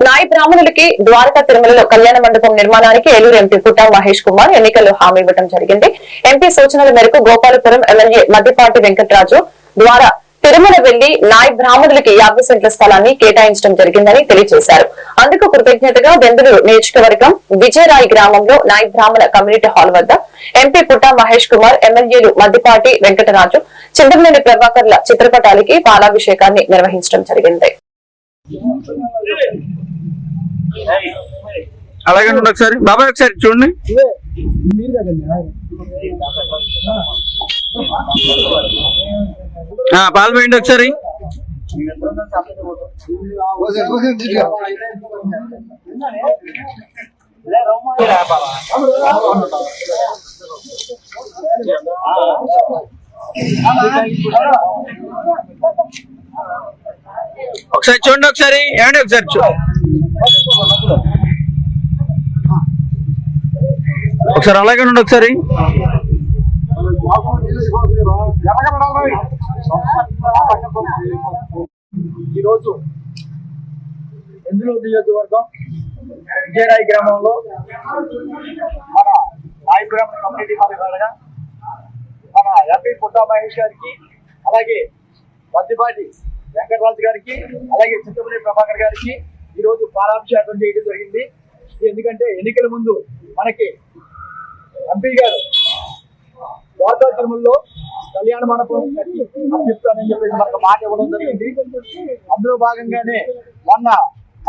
నాయి బ్రాహ్మణులకి ద్వారకా తిరుమలలో కళ్యాణ మండపం నిర్మాణానికి ఏలూరు ఎంపీ పుట్టా మహేష్ కుమార్ ఎన్నికల్లో హామీ ఇవ్వడం జరిగింది. ఎంపీ సూచనల మేరకు గోపాలపురం ఎమ్మెల్యే మద్దిపాటి వెంకటరాజు ద్వారా తిరుమల వెళ్లి నాయి బ్రాహ్మణులకి 50 సెంట్ల స్థలాన్ని కేటాయించడం జరిగిందని తెలియజేశారు. అందుకు కృతజ్ఞతగా దెందులూరు నియోజకవర్గం విజయరాయి గ్రామంలో నాయి బ్రాహ్మణ కమ్యూనిటీ హాల్ వద్ద ఎంపీ పుట్టా మహేష్ కుమార్, ఎమ్మెల్యేలు మద్దిపాటి వెంకటరాజు, చింతమనేని ప్రభాకర్ల చిత్రపటాలకి పాలాభిషేకాన్ని నిర్వహించడం జరిగింది. అలాగే ఒకసారి బాబాయ్ ఒకసారి చూడండి. పాలు పోయండి ఒకసారి. ఒకసారి చూడండి, ఒకసారి ఏమండి ఒకసారి ఒకసారి అలాగే ఉండి ఒకసారి. ఈరోజు దెందులూరు నియోజకవర్గం విజయరాయి గ్రామంలో మన నాయి బ్రాహ్మణ కమ్యూనిటీ హాల్గా మన ఎంపీ పుట్టా మహేష్ గారికి, అలాగే మద్దిపాటి వెంకటరాజు గారికి, అలాగే చింతమనేని ప్రభాకర్ గారికి ఈరోజు పాలాభిషేకం చేయడం జరిగింది. ఎందుకంటే ఎన్నికల ముందు మనకి ఎంపీ గారు ద్వారకా తిరుమలలో కళ్యాణ మండపం కట్టి చెప్తానని చెప్పేసి మనకు మాట ఇవ్వడం జరిగింది. అందులో భాగంగానే మొన్న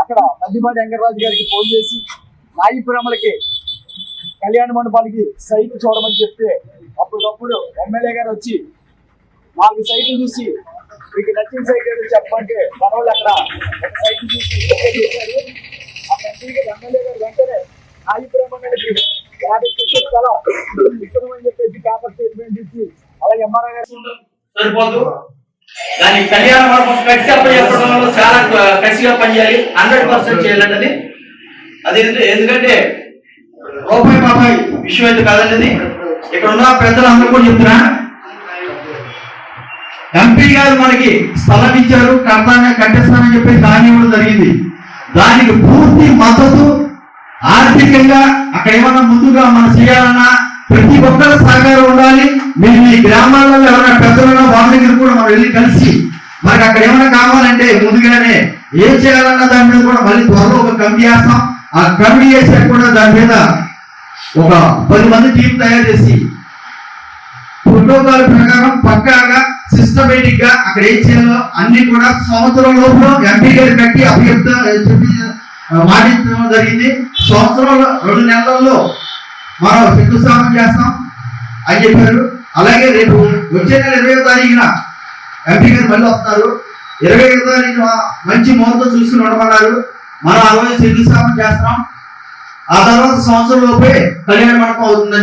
అక్కడ మద్దిపాటి వెంకటరాజు గారికి ఫోన్ చేసి నాయి బ్రాహ్మణులకి కళ్యాణ మండపానికి సైట్ చూడమని చెప్తే అప్పటికప్పుడు ఎమ్మెల్యే గారు వచ్చి 4 సైట్లు చూసి మీకు నచ్చిన సైట్ ఏదో చెప్పమంటే మన వాళ్ళు అక్కడ ఒక సైట్ చూసి చేశారు. ఆ ఎమ్మెల్యే గారు వెంటనే నాయి బ్రాహ్మణులకి 50 సెంట్ల స్థలం ఇస్తామని చెప్పేసి పేపర్ స్టేట్మెంట్ ఇచ్చి, అలాగే ఎంఆర్ఐ గారు సరిపోదు, దాని కళ్యాణ మండపం కట్టి చెప్పడంలో చాలా కసిగా పనిచేయాలి, 100% చేయాలండి. అది ఎందుకంటే రూపాయి విషయం అయితే కాదండి. ఇక్కడ ఉన్న పెద్దలందరూ కూడా చెప్తున్నా, ఎంపీ గారు మనకి స్థలం ఇచ్చారు, కట్టేస్తానని చెప్పేసి హామీ ఇవ్వడం జరిగింది. దానికి పూర్తి మద్దతు ఆర్థికంగా అక్కడ ఏమన్నా ముందుగా మనం చేయాలన్నా ప్రతి ఒక్కరు సహకారం ఉండాలి. మీరు మీ గ్రామాలలో ఎవరైనా పెద్దలున్నా వాళ్ళ దగ్గర కూడా మనం వెళ్ళి కలిసి మనకి అక్కడ ఏమైనా కావాలంటే ముందుగానే ఏం చేయాలన్న దాని మీద కూడా మళ్ళీ త్వరలో ఒక కమిటీ వేస్తాం. ఆ కమిటీ వేసాక కూడా దాని మీద ఒక 10 మంది టీం తయారు చేసి ప్రోటోకాల్ ప్రకారం పక్కాగా సిస్టమేటిక్ గా అక్కడ ఏం చేయాలో అన్ని కూడా సంవత్సరం లోపల ఎంపీ గారు కట్టి చెప్పి మాటించడం జరిగింది. సంవత్సరంలో 2 నెలల్లో మనం శంకుస్థాపన చేస్తాం అని చెప్పారు. అలాగే రేపు వచ్చే నెల 20వ తారీఖున ఎంపీ గారు మళ్ళీ వస్తున్నారు. 21వ తారీఖున మంచి ముహూర్తం చూసుకుని ఉండమన్నారు. మనం ఆ రోజు శంకుస్థాపన చేస్తాం. ఆ తర్వాత సంవత్సరం లోపే కళ్యాణ మండపం అవుతుందని